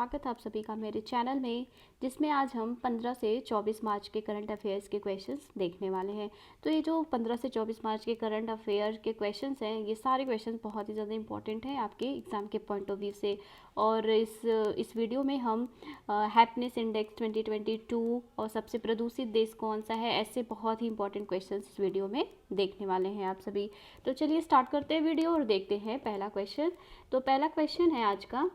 स्वागत है आप सभी का मेरे चैनल में, जिसमें आज हम 15 से 24 मार्च के करंट अफेयर्स के क्वेश्चंस देखने वाले हैं। तो ये जो 15 से 24 मार्च के करंट अफेयर के क्वेश्चंस हैं, ये सारे क्वेश्चंस बहुत ही ज़्यादा इंपॉर्टेंट हैं आपके एग्ज़ाम के पॉइंट ऑफ व्यू से। और इस वीडियो में हम हैप्पीनेस इंडेक्स 2022 और सबसे प्रदूषित देश कौन सा है, ऐसे बहुत ही इंपॉर्टेंट क्वेश्चन इस वीडियो में देखने वाले हैं आप सभी। तो चलिए स्टार्ट करते हैं वीडियो और देखते हैं पहला क्वेश्चन। तो पहला क्वेश्चन है आज का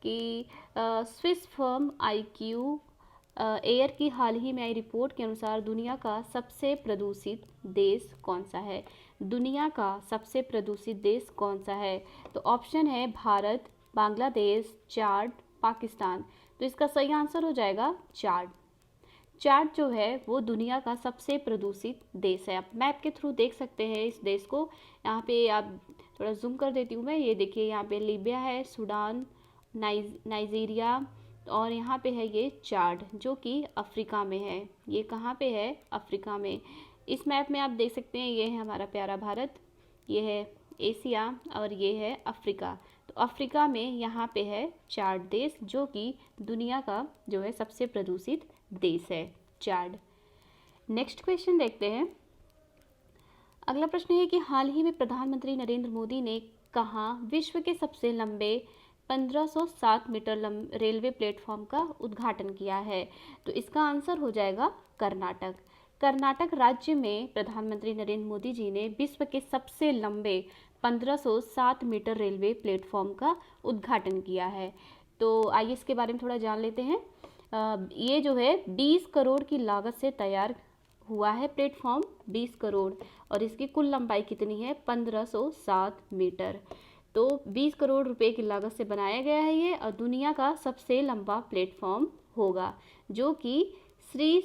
कि स्विस फर्म IQ एयर की हाल ही में आई रिपोर्ट के अनुसार दुनिया का सबसे प्रदूषित देश कौन सा है। दुनिया का सबसे प्रदूषित देश कौन सा है? तो ऑप्शन है भारत, बांग्लादेश, चाड, पाकिस्तान। तो इसका सही आंसर हो जाएगा चाड। चाड जो है वो दुनिया का सबसे प्रदूषित देश है। आप मैप के थ्रू देख सकते हैं इस देश को। यहाँ पे आप थोड़ा जूम कर देती हूँ मैं, ये देखिए यहाँ पे लीबिया है, सूडान, नाइजीरिया और यहाँ पे है ये चाड जो कि अफ्रीका में है। ये कहाँ पे है? अफ्रीका में। इस मैप में आप देख सकते हैं ये है हमारा प्यारा भारत, ये है एशिया और ये है अफ्रीका। तो अफ्रीका में यहाँ पे है चाड देश जो कि दुनिया का जो है सबसे प्रदूषित देश है, चाड। नेक्स्ट क्वेश्चन देखते हैं। अगला प्रश्न है कि हाल ही में प्रधानमंत्री नरेंद्र मोदी ने कहाँ विश्व के सबसे लंबे 1507 मीटर रेलवे प्लेटफॉर्म का उद्घाटन किया है? तो इसका आंसर हो जाएगा कर्नाटक। कर्नाटक राज्य में प्रधानमंत्री नरेंद्र मोदी जी ने विश्व के सबसे लंबे 1507 मीटर रेलवे प्लेटफॉर्म का उद्घाटन किया है। तो आइए इसके बारे में थोड़ा जान लेते हैं। ये जो है 20 करोड़ की लागत से तैयार हुआ है प्लेटफॉर्म, 20 करोड़, और इसकी कुल लंबाई कितनी है? 1507 मीटर। तो 20 करोड़ रुपए की लागत से बनाया गया है ये, और दुनिया का सबसे लंबा प्लेटफॉर्म होगा जो कि श्री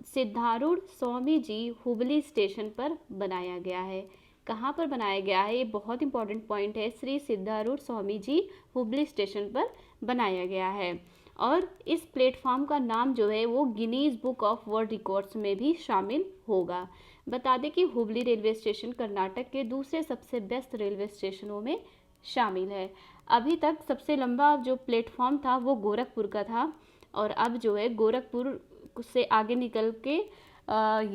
सिद्धारूढ़ स्वामी जी हुबली स्टेशन पर बनाया गया है। कहाँ पर बनाया गया है? ये बहुत इंपॉर्टेंट पॉइंट है। श्री सिद्धारूढ़ स्वामी जी हुबली स्टेशन पर बनाया गया है। और इस प्लेटफॉर्म का नाम जो है वो Guinness book of world records में भी शामिल होगा। बता दें कि हुबली रेलवे स्टेशन कर्नाटक के दूसरे सबसे व्यस्त रेलवे स्टेशनों में शामिल है। अभी तक सबसे लंबा जो प्लेटफॉर्म था वो गोरखपुर का था, और अब जो है गोरखपुर से आगे निकल के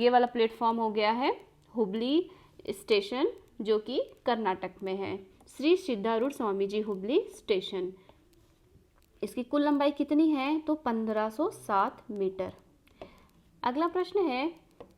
ये वाला प्लेटफॉर्म हो गया है हुबली स्टेशन जो कि कर्नाटक में है, श्री सिद्धारूढ़ स्वामी जी हुबली स्टेशन। इसकी कुल लंबाई कितनी है? तो 1507 मीटर। अगला प्रश्न है,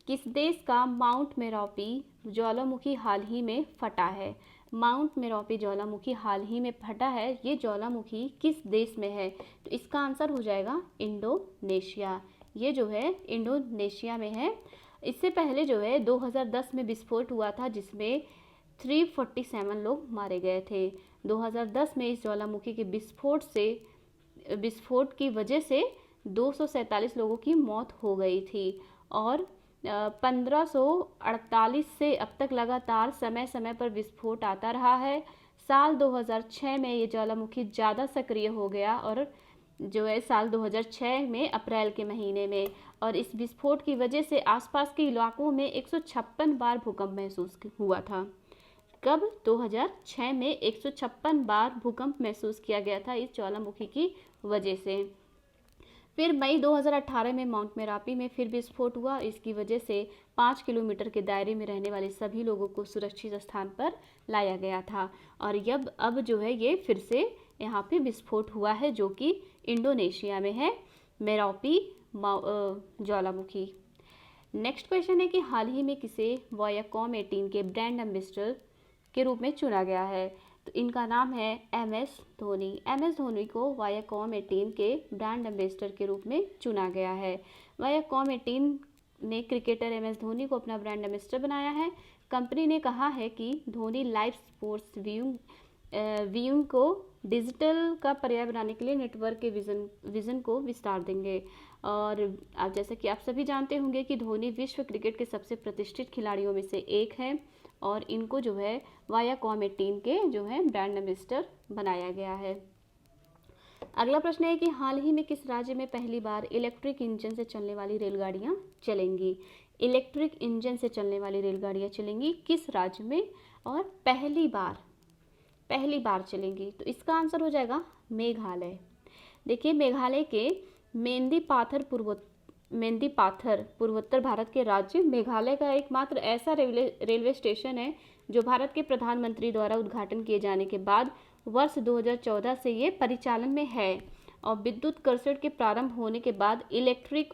किस देश का माउंट मेरापी ज्वालामुखी हाल ही में फटा है? माउंट मेरापी ज्वालामुखी हाल ही में फटा है, ये ज्वालामुखी किस देश में है? तो इसका आंसर हो जाएगा इंडोनेशिया। ये जो है इंडोनेशिया में है। इससे पहले जो है 2010 में विस्फोट हुआ था जिसमें 347 लोग मारे गए थे। 2010 में इस ज्वालामुखी के विस्फोट की वजह से 247 लोगों की मौत हो गई थी, और 1548 से अब तक लगातार समय समय पर विस्फोट आता रहा है। साल 2006 में ये ज्वालामुखी ज़्यादा सक्रिय हो गया, और जो है साल 2006 में अप्रैल के महीने में, और इस विस्फोट की वजह से आसपास के इलाकों में 156 बार भूकंप महसूस हुआ था। कब? 2006 में 156 बार भूकंप महसूस किया गया था इस ज्वालामुखी की वजह से। फिर मई 2018 में माउंट मेरापी में फिर विस्फोट हुआ। इसकी वजह से 5 किलोमीटर के दायरे में रहने वाले सभी लोगों को सुरक्षित स्थान पर लाया गया था, और अब जो है ये फिर से यहाँ पे विस्फोट हुआ है जो कि इंडोनेशिया में है, मेरापी ज्वालामुखी। नेक्स्ट क्वेश्चन है कि हाल ही में किसे वायाकॉम 18 के ब्रांड एम्बेसडर के रूप में चुना गया है? तो इनका नाम है MS धोनी। MS धोनी को वायाकॉम 18 के ब्रांड एम्बेसडर के रूप में चुना गया है। वायाकॉम 18 ने क्रिकेटर MS धोनी को अपना ब्रांड एम्बेसडर बनाया है। कंपनी ने कहा है कि धोनी लाइव स्पोर्ट्स व्यूइंग को डिजिटल का पर्याय बनाने के लिए नेटवर्क के विजन को विस्तार देंगे। और आप जैसा कि आप सभी जानते होंगे कि धोनी विश्व क्रिकेट के सबसे प्रतिष्ठित खिलाड़ियों में से एक है, और इनको जो है वायाकॉम 18 के जो है ब्रांड एम्बेसडर बनाया गया है। अगला प्रश्न है कि हाल ही में किस राज्य में पहली बार इलेक्ट्रिक इंजन से चलने वाली रेलगाड़ियां चलेंगी? इलेक्ट्रिक इंजन से चलने वाली रेलगाड़ियां चलेंगी किस राज्य में, और पहली बार चलेंगी? तो इसका आंसर हो जाएगा मेघालय। देखिए मेघालय के मेंदी पाथर पूर्वोत्तर भारत के राज्य मेघालय का एकमात्र ऐसा रेलवे स्टेशन है जो भारत के प्रधानमंत्री द्वारा उद्घाटन किए जाने के बाद वर्ष 2014 से ये परिचालन में है। और विद्युत कर्षण के प्रारंभ होने के बाद इलेक्ट्रिक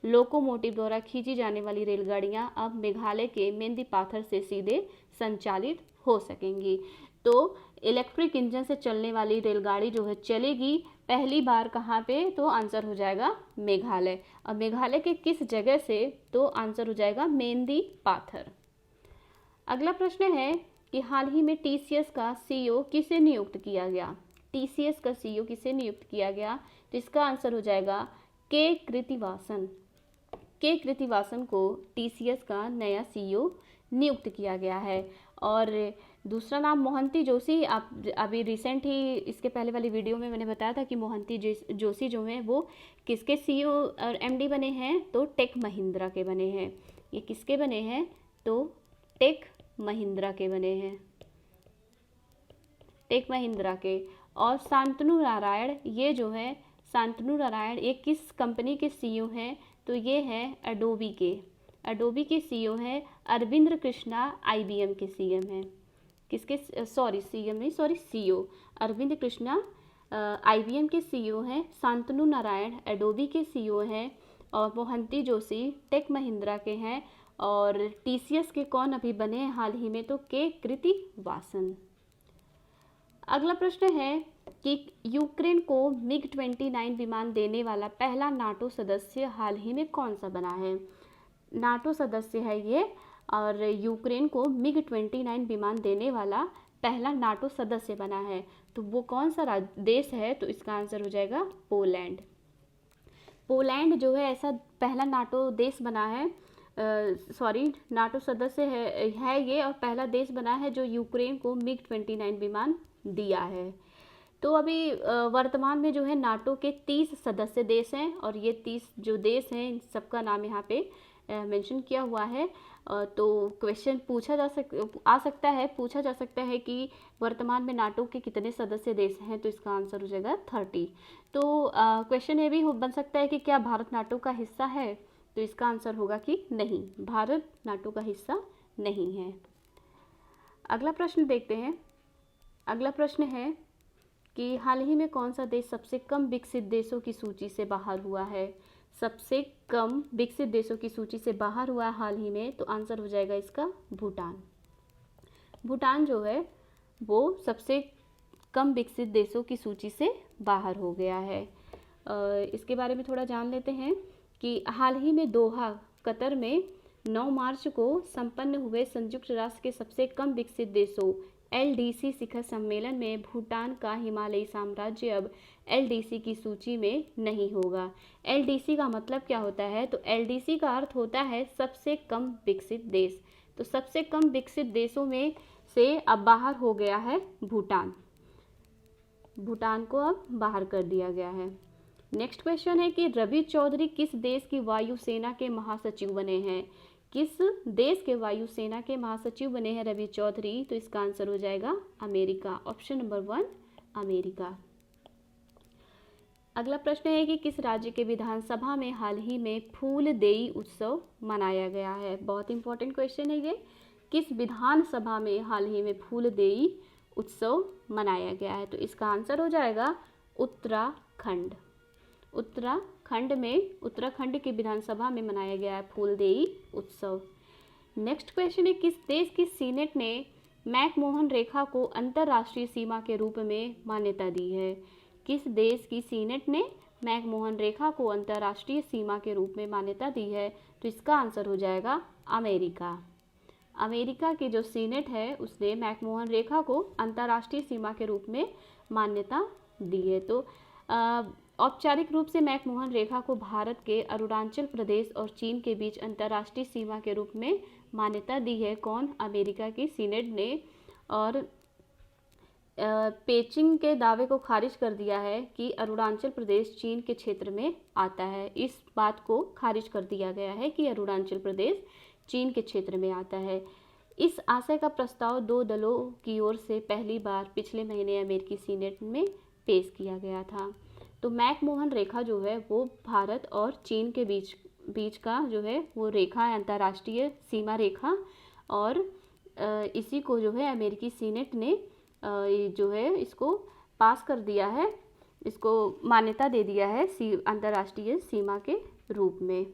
लोकोमोटिव द्वारा खींची जाने वाली रेलगाड़ियां अब मेघालय के मेंदी पाथर से सीधे संचालित हो सकेंगी। तो इलेक्ट्रिक इंजन से चलने वाली रेलगाड़ी जो है चलेगी पहली बार कहाँ पे, तो आंसर हो जाएगा मेघालय। और मेघालय के किस जगह से, तो आंसर हो जाएगा मेंदी पाथर। अगला प्रश्न है कि हाल ही में टीसीएस का सीईओ किसे नियुक्त किया गया। टीसीएस का सीईओ किसे नियुक्त किया गया, तो इसका आंसर हो जाएगा के कृतिवासन। के कृतिवासन को टीसीएस का नया सीईओ नियुक्त किया गया है। और दूसरा नाम मोहंती जोशी। आप अभी रिसेंट ही इसके पहले वाली वीडियो में मैंने बताया था कि मोहंती जोशी जो हैं वो किसके सीईओ और एमडी बने हैं, तो टेक महिंद्रा के बने हैं। ये किसके बने हैं, तो टेक महिंद्रा के बने हैं, टेक महिंद्रा के। और शांतनु नारायण, ये जो है शांतनु नारायण, ये किस कंपनी के सीईओ हैं, तो ये है एडोबी के सीईओ हैं। अरविंद कृष्णा आईबीएम के सीएम हैं। किसके, सीईओ अरविंद कृष्णा आईबीएम के सीईओ हैं। शांतनु नारायण एडोबी के सीईओ हैं। और मोहंती जोशी टेक महिंद्रा के हैं। और टीसीएस के कौन अभी बने हैं हाल ही में, तो के कृतिवासन। अगला प्रश्न है कि यूक्रेन को मिग 29 विमान देने वाला पहला नाटो सदस्य हाल ही में कौन सा बना है। नाटो सदस्य है ये, और यूक्रेन को मिग 29 विमान देने वाला पहला नाटो सदस्य बना है। तो वो कौन सा देश है, तो इसका आंसर हो जाएगा पोलैंड। पोलैंड जो है ऐसा पहला नाटो देश बना है, नाटो सदस्य है ये, और पहला देश बना है जो यूक्रेन को मिग 29 विमान दिया है। तो अभी वर्तमान में जो है नाटो के 30 सदस्य देश हैं, और ये 30 जो देश हैं इन सबका नाम यहाँ पे मेंशन किया हुआ है। तो क्वेश्चन पूछा जा सकता है कि वर्तमान में नाटो के कितने सदस्य देश हैं, तो इसका आंसर हो जाएगा 30। तो क्वेश्चन ये भी बन सकता है कि क्या भारत नाटो का हिस्सा है, तो इसका आंसर होगा कि नहीं, भारत नाटो का हिस्सा नहीं है। अगला प्रश्न देखते हैं। अगला प्रश्न है कि हाल ही में कौन सा देश सबसे कम विकसित देशों की सूची से बाहर हुआ है। सबसे कम विकसित देशों की सूची से बाहर हुआ है हाल ही में, तो आंसर हो जाएगा इसका भूटान। भूटान जो है वो सबसे कम विकसित देशों की सूची से बाहर हो गया है। इसके बारे में थोड़ा जान लेते हैं कि हाल ही में दोहा कतर में 9 मार्च को संपन्न हुए संयुक्त राष्ट्र के सबसे कम विकसित देशों एलडीसी शिखर सम्मेलन में भूटान का हिमालयी साम्राज्य अब एलडीसी की सूची में नहीं होगा। एलडीसी का मतलब क्या होता है, तो एलडीसी का अर्थ होता है सबसे कम विकसित देश। तो सबसे कम विकसित देशों में से अब बाहर हो गया है भूटान। भूटान को अब बाहर कर दिया गया है। नेक्स्ट क्वेश्चन है कि रवि चौधरी किस देश की वायुसेना के महासचिव बने हैं। किस देश के वायुसेना के महासचिव बने हैं रवि चौधरी, तो इसका आंसर हो जाएगा अमेरिका। Option number 1 America. अगला प्रश्न है कि किस राज्य के विधानसभा में हाल ही में फूलदेई उत्सव मनाया गया है। बहुत इंपॉर्टेंट क्वेश्चन है ये। किस विधानसभा में हाल ही में फूलदेई उत्सव मनाया गया है, तो इसका आंसर हो जाएगा उत्तराखंड। उत्तराखंड की विधानसभा में मनाया गया है फूलदेई उत्सव। नेक्स्ट क्वेश्चन है किस देश की सीनेट ने मैकमोहन रेखा को अंतर्राष्ट्रीय सीमा के रूप में मान्यता दी है। किस देश की सीनेट ने मैकमोहन रेखा को अंतर्राष्ट्रीय सीमा के रूप में मान्यता दी है, तो इसका आंसर हो जाएगा अमेरिका। अमेरिका की जो सीनेट है उसने मैकमोहन रेखा को अंतर्राष्ट्रीय सीमा के रूप में मान्यता दी है। तो औपचारिक रूप से मैकमोहन रेखा को भारत के अरुणाचल प्रदेश और चीन के बीच अंतर्राष्ट्रीय सीमा के रूप में मान्यता दी है कौन, अमेरिका की सीनेट ने। और पेचिंग के दावे को खारिज कर दिया है कि अरुणाचल प्रदेश चीन के क्षेत्र में आता है। इस बात को खारिज कर दिया गया है कि अरुणाचल प्रदेश चीन के क्षेत्र में आता है। इस आशय का प्रस्ताव 2 दलों की ओर से पहली बार पिछले महीने अमेरिकी सीनेट में पेश किया गया था। तो मैकमोहन रेखा जो है वो भारत और चीन के बीच का जो है वो रेखा है, अंतर्राष्ट्रीय सीमा रेखा। और इसी को जो है अमेरिकी सीनेट ने जो है इसको पास कर दिया है, इसको मान्यता दे दिया है अंतर्राष्ट्रीय सीमा के रूप में।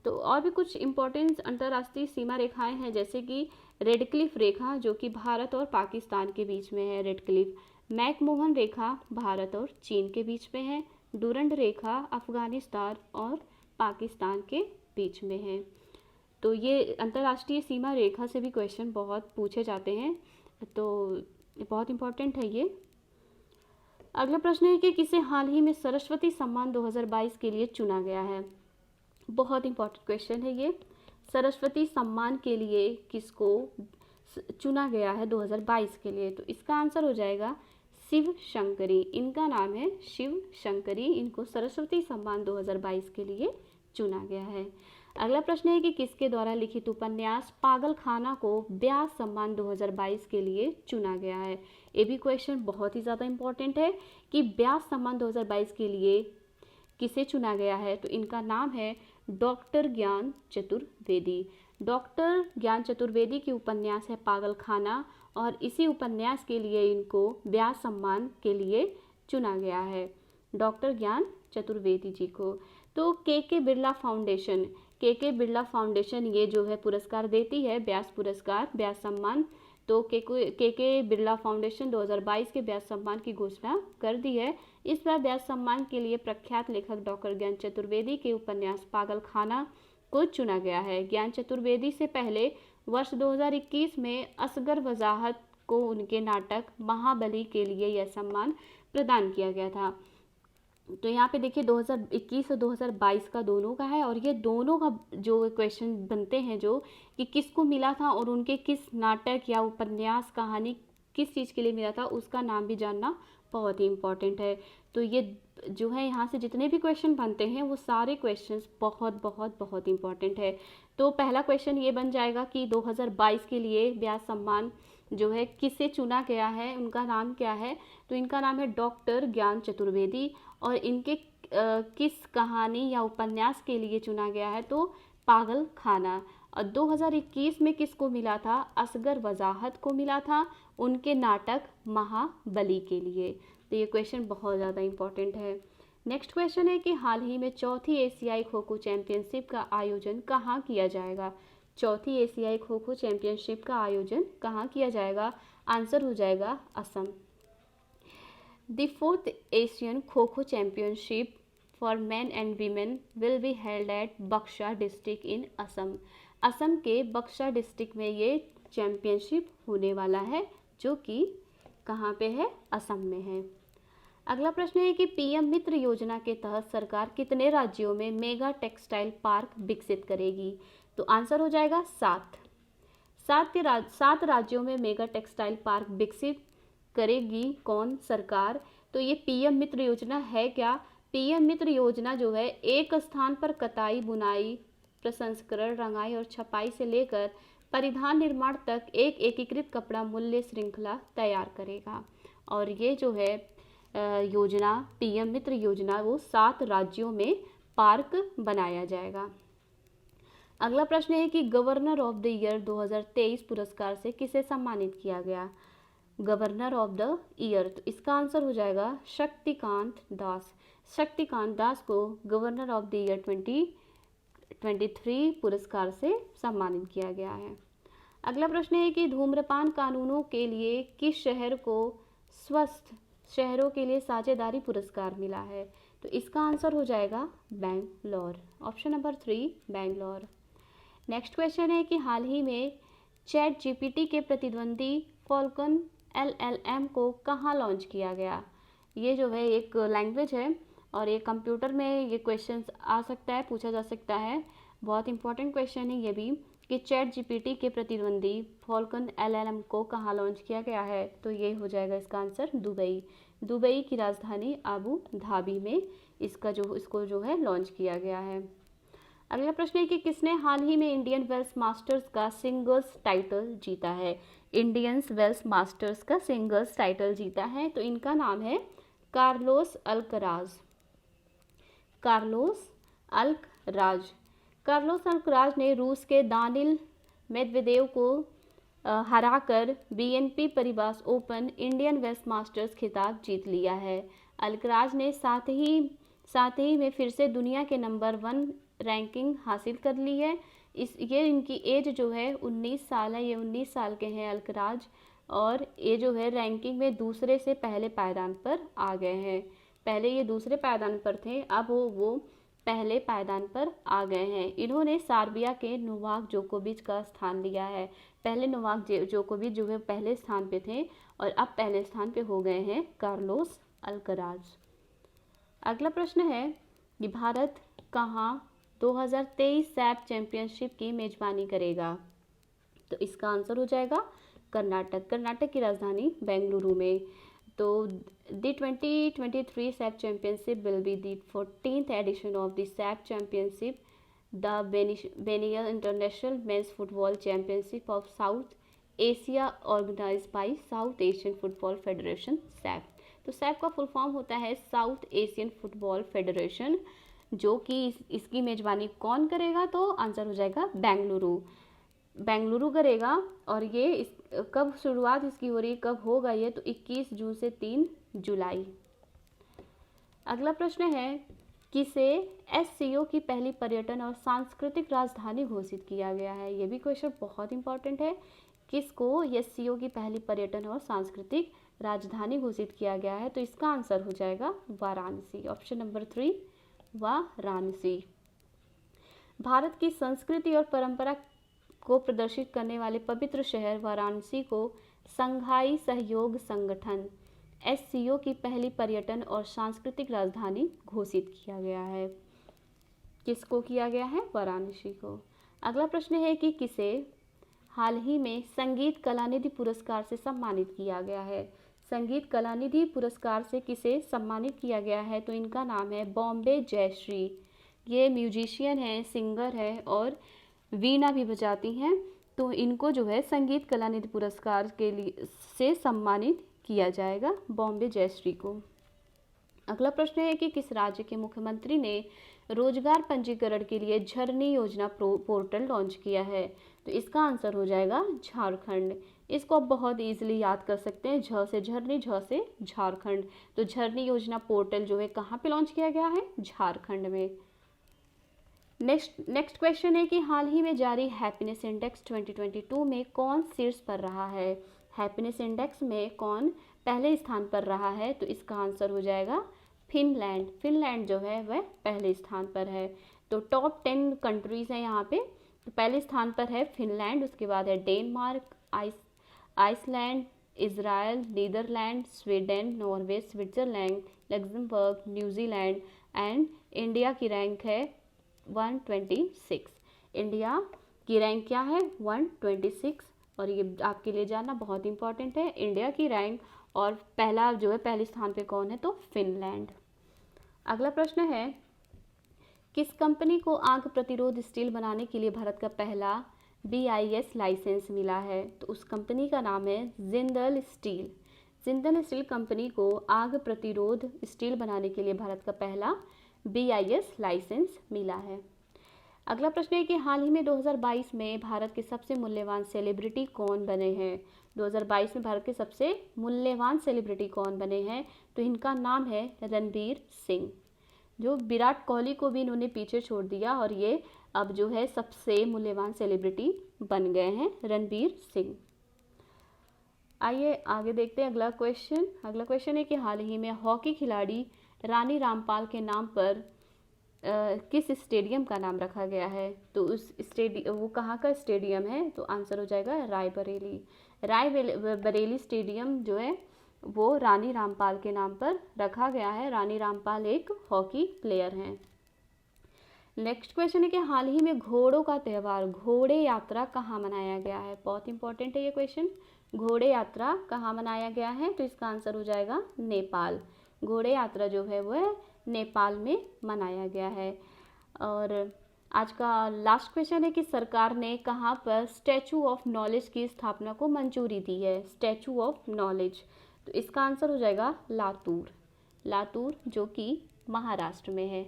तो और भी कुछ इम्पोर्टेंट अंतर्राष्ट्रीय सीमा रेखाएं हैं, जैसे कि रेड क्लिफ रेखा जो कि भारत और पाकिस्तान के बीच में है, रेड क्लिफ। मैकमोहन रेखा भारत और चीन के बीच में है। डूरंड रेखा अफगानिस्तान और पाकिस्तान के बीच में है। तो ये अंतर्राष्ट्रीय सीमा रेखा से भी क्वेश्चन बहुत पूछे जाते हैं, तो बहुत इम्पोर्टेंट है ये। अगला प्रश्न है कि किसे हाल ही में सरस्वती सम्मान 2022 के लिए चुना गया है। बहुत इंपॉर्टेंट क्वेश्चन है ये। सरस्वती सम्मान के लिए किसको चुना गया है 2022 के लिए? तो इसका आंसर हो जाएगा शिव शंकरी। इनका नाम है शिव शंकरी। इनको सरस्वती सम्मान 2022 के लिए चुना गया है। अगला प्रश्न है कि किसके द्वारा लिखित उपन्यास पागलखाना को व्यास सम्मान 2022 के लिए चुना गया है? ये भी क्वेश्चन बहुत ही ज़्यादा इम्पोर्टेंट है कि व्यास सम्मान 2022 के लिए किसे चुना गया है? तो इनका नाम है डॉक्टर ज्ञान चतुर्वेदी। डॉक्टर ज्ञान चतुर्वेदी की उपन्यास है पागलखाना, और इसी उपन्यास के लिए इनको व्यास सम्मान के लिए चुना गया है, डॉक्टर ज्ञान चतुर्वेदी जी को। तो के बिरला फाउंडेशन, के बिरला फाउंडेशन ये जो है पुरस्कार देती है, व्यास पुरस्कार, व्यास सम्मान। तो के बिरला फाउंडेशन 2022 के व्यास सम्मान की घोषणा कर दी है। इस बार व्यास सम्मान के लिए प्रख्यात लेखक डॉक्टर ज्ञान चतुर्वेदी के उपन्यास पागलखाना को चुना गया है। ज्ञान चतुर्वेदी से पहले वर्ष 2021 में असगर वजाहत को उनके नाटक महाबली के लिए यह सम्मान प्रदान किया गया था। तो यहाँ पे देखिए 2021 और 2022 का दोनों का है, और ये दोनों का जो क्वेश्चन बनते हैं जो कि किसको मिला था और उनके किस नाटक या उपन्यास कहानी किस चीज़ के लिए मिला था उसका नाम भी जानना बहुत ही इम्पॉर्टेंट है। तो ये जो है यहाँ से जितने भी क्वेश्चन बनते हैं वो सारे क्वेश्चंस बहुत बहुत बहुत इम्पॉर्टेंट है। तो पहला क्वेश्चन ये बन जाएगा कि 2022 के लिए व्यास सम्मान जो है किसे चुना गया है, उनका नाम क्या है? तो इनका नाम है डॉक्टर ज्ञान चतुर्वेदी, और इनके किस कहानी या उपन्यास के लिए चुना गया है? तो पागलखाना। और 2021 में किसको मिला था? असगर वजाहत को मिला था, उनके नाटक महाबली के लिए। तो ये क्वेश्चन बहुत ज़्यादा इम्पोर्टेंट है। नेक्स्ट क्वेश्चन है कि हाल ही में चौथी एशियाई खो खो चैंपियनशिप का आयोजन कहाँ किया जाएगा? चौथी एशियाई खो खो चैंपियनशिप का आयोजन कहाँ किया जाएगा? आंसर हो जाएगा Assam. The fourth Asian kho kho championship for man and women will be held at बक्सा डिस्ट्रिक्ट इन असम। असम के बक्सा डिस्ट्रिक्ट में ये चैंपियनशिप होने वाला है, जो कि कहाँ पे है? असम में है। अगला प्रश्न है कि पीएम मित्र योजना के तहत सरकार कितने राज्यों में मेगा टेक्सटाइल पार्क विकसित करेगी? तो आंसर हो जाएगा 7। 7 राज्यों में मेगा टेक्सटाइल पार्क विकसित करेगी कौन? सरकार। तो ये पीएम मित्र योजना है क्या? पीएम मित्र योजना जो है एक स्थान पर कताई, बुनाई, प्रसंस्करण, रंगाई और छपाई से लेकर परिधान निर्माण तक एक एकीकृत कपड़ा मूल्य श्रृंखला तैयार करेगा। और ये जो है योजना, पीएम मित्र योजना, वो 7 राज्यों में पार्क बनाया जाएगा। अगला प्रश्न है कि गवर्नर ऑफ द ईयर 2023 पुरस्कार से किसे सम्मानित किया गया? गवर्नर ऑफ द ईयर, तो इसका आंसर हो जाएगा शक्तिकांत दास। शक्तिकांत दास को गवर्नर ऑफ द ईयर 2023 पुरस्कार से सम्मानित किया गया है। अगला प्रश्न है कि धूम्रपान कानूनों के लिए किस शहर को स्वस्थ शहरों के लिए साझेदारी पुरस्कार मिला है? तो इसका आंसर हो जाएगा Bangalore. Option number 3 Bangalore. Next question है कि हाल ही में चैट जीपीटी के प्रतिद्वंदी फॉल्कन LLM को कहाँ लॉन्च किया गया? ये जो है एक लैंग्वेज है, और ये कंप्यूटर में ये क्वेश्चंस आ सकता है, पूछा जा सकता है। बहुत इंपॉर्टेंट क्वेश्चन है ये भी कि चैट जीपीटी के प्रतिद्वंदी फॉल्कन LLM को कहाँ लॉन्च किया गया है? तो ये हो जाएगा इसका आंसर दुबई की राजधानी आबू धाबी में इसको जो है लॉन्च किया गया है। अगला प्रश्न है कि किसने हाल ही में इंडियन वेल्स मास्टर्स का सिंगल्स टाइटल जीता है? इंडियन वेल्स मास्टर्स का सिंगल्स टाइटल जीता है, तो इनका नाम है Carlos Alcaraz. Carlos Alcaraz. Carlos Alcaraz ने रूस के दानिल मेदवेदेव को हराकर बीएनपी परिबास ओपन इंडियन वेस्ट मास्टर्स खिताब जीत लिया है। अल्कराज ने साथ ही में फिर से दुनिया के नंबर 1 रैंकिंग हासिल कर ली है। ये इनकी एज जो है 19 साल है, ये 19 साल के हैं अल्कराज, और ये जो है रैंकिंग में दूसरे से पहले पायदान पर आ गए हैं। पहले ये दूसरे पायदान पर थे, अब वो पहले पायदान पर आ गए हैं। इन्होंने सर्बिया के नोवाक जोकोविच का स्थान लिया है। पहले नोवाक जोकोविच जो है पहले स्थान पे थे और अब पहले स्थान पे हो गए हैं कार्लोस अल्कराज। अगला प्रश्न है कि भारत कहाँ 2023 सैफ चैंपियनशिप की मेजबानी करेगा? तो इसका आंसर हो जाएगा कर्नाटक की राजधानी बेंगलुरु में। तो the 2023 SAFF championship will be the 14th edition of the SAFF championship, the biennial international men's football championship of South Asia organised by South Asian Football Federation SAFF. तो सैफ का फुल फॉर्म होता है south Asian Football federation, जो कि इसकी मेजबानी कौन करेगा? तो आंसर हो जाएगा बेंगलुरु करेगा। और ये कब शुरुआत इसकी हो रही है, कब होगा ये? तो 21 जून से 3 जुलाई। अगला प्रश्न है किसे एससीओ की पहली पर्यटन और सांस्कृतिक राजधानी घोषित किया गया है? ये भी क्वेश्चन बहुत इंपॉर्टेंट है। किसको एससीओ की पहली पर्यटन और सांस्कृतिक राजधानी घोषित किया गया है? तो इसका आंसर हो जाएगा वाराणसी। Option number 3 Varanasi. भारत की संस्कृति और परंपरा को प्रदर्शित करने वाले पवित्र शहर वाराणसी को संघाई सहयोग संगठन एससीओ की पहली पर्यटन और सांस्कृतिक राजधानी घोषित किया गया है। किसको किया गया है? वाराणसी को। अगला प्रश्न है कि किसे हाल ही में संगीत कलानिधि पुरस्कार से सम्मानित किया गया है? संगीत कलानिधि पुरस्कार से किसे सम्मानित किया गया है? तो इनका नाम है बॉम्बे जयश्री। ये म्यूजिशियन है, सिंगर है और वीणा भी बजाती हैं। तो इनको जो है संगीत कलानिधि पुरस्कार के लिए से सम्मानित किया जाएगा, बॉम्बे जयश्री को। अगला प्रश्न है कि किस राज्य के मुख्यमंत्री ने रोजगार पंजीकरण के लिए झरनी योजना पोर्टल लॉन्च किया है? तो इसका आंसर हो जाएगा झारखंड। इसको आप बहुत इजीली याद कर सकते हैं, झ से झरनी, झ से झारखंड। तो झरनी योजना पोर्टल जो है कहाँ पे लॉन्च किया गया है? झारखंड में। नेक्स्ट क्वेश्चन है कि हाल ही में जारी हैप्पीनेस इंडेक्स 2022 में कौन शीर्ष पर रहा है? हैप्पीनेस इंडेक्स में कौन पहले स्थान पर रहा है? तो इसका आंसर हो जाएगा फिनलैंड। फिनलैंड जो है वह पहले स्थान पर है। तो टॉप 10 कंट्रीज हैं यहाँ पे। तो पहले स्थान पर है फिनलैंड, उसके बाद है Denmark, Iceland, Israel, Netherlands, Sweden, Norway, Switzerland, Luxembourg, New Zealand and India की रैंक है 126। इंडिया की रैंक क्या है? 126। और ये आपके लिए जानना बहुत इंपॉर्टेंट है, इंडिया की रैंक और पहला जो है पहले स्थान पे कौन है? तो फिनलैंड। अगला प्रश्न है किस कंपनी को आग प्रतिरोध स्टील बनाने के लिए भारत का पहला BIS लाइसेंस मिला है? तो उस कंपनी का नाम है Jindal steel. Jindal steel company को आग प्रतिरोध स्टील बनाने के लिए भारत का पहला BIS लाइसेंस मिला है। अगला प्रश्न है कि हाल ही में 2022 में भारत के सबसे मूल्यवान सेलिब्रिटी कौन बने हैं? 2022 में भारत के सबसे मूल्यवान सेलिब्रिटी कौन बने हैं? तो इनका नाम है रणबीर सिंह। जो विराट कोहली को भी इन्होंने पीछे छोड़ दिया और ये अब जो है सबसे मूल्यवान सेलिब्रिटी बन गए हैं, रणबीर सिंह। आइए आगे देखते हैं अगला क्वेश्चन है कि हाल ही में हॉकी खिलाड़ी रानी रामपाल के नाम पर किस स्टेडियम का नाम रखा गया है? तो उस स्टेडियम वो कहाँ का स्टेडियम है? तो आंसर हो जाएगा रायबरेली स्टेडियम जो है वो रानी रामपाल के नाम पर रखा गया है। रानी रामपाल एक हॉकी प्लेयर हैं। नेक्स्ट क्वेश्चन है कि हाल ही में घोड़ों का त्यौहार घोड़े यात्रा कहाँ मनाया गया है? बहुत इंपॉर्टेंट है ये क्वेश्चन। घोड़े यात्रा कहाँ मनाया गया है? तो इसका आंसर हो जाएगा नेपाल। घोड़े यात्रा जो है वह नेपाल में मनाया गया है। और आज का लास्ट क्वेश्चन है कि सरकार ने कहाँ पर स्टैचू ऑफ नॉलेज की स्थापना को मंजूरी दी है? स्टैचू ऑफ नॉलेज, तो इसका आंसर हो जाएगा लातूर जो कि महाराष्ट्र में है।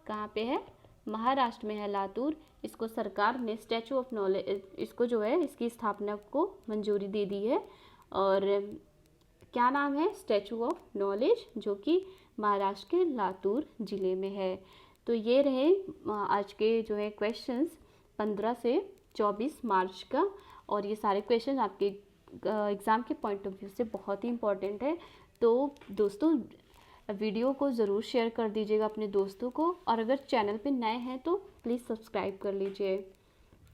कहाँ पे है? महाराष्ट्र में है लातूर। इसको सरकार ने स्टैचू ऑफ नॉलेज, इसको जो है इसकी स्थापना को मंजूरी दे दी है। और क्या नाम है? स्टैचू ऑफ नॉलेज, जो कि महाराष्ट्र के लातूर ज़िले में है। तो ये रहे आज के जो है क्वेश्चंस 15 से 24 मार्च का। और ये सारे क्वेश्चन आपके एग्ज़ाम के पॉइंट ऑफ व्यू से बहुत ही इम्पॉर्टेंट है। तो दोस्तों वीडियो को ज़रूर शेयर कर दीजिएगा अपने दोस्तों को, और अगर चैनल पे नए हैं तो प्लीज़ सब्सक्राइब कर लीजिए।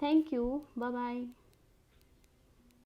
Thank you, bye bye.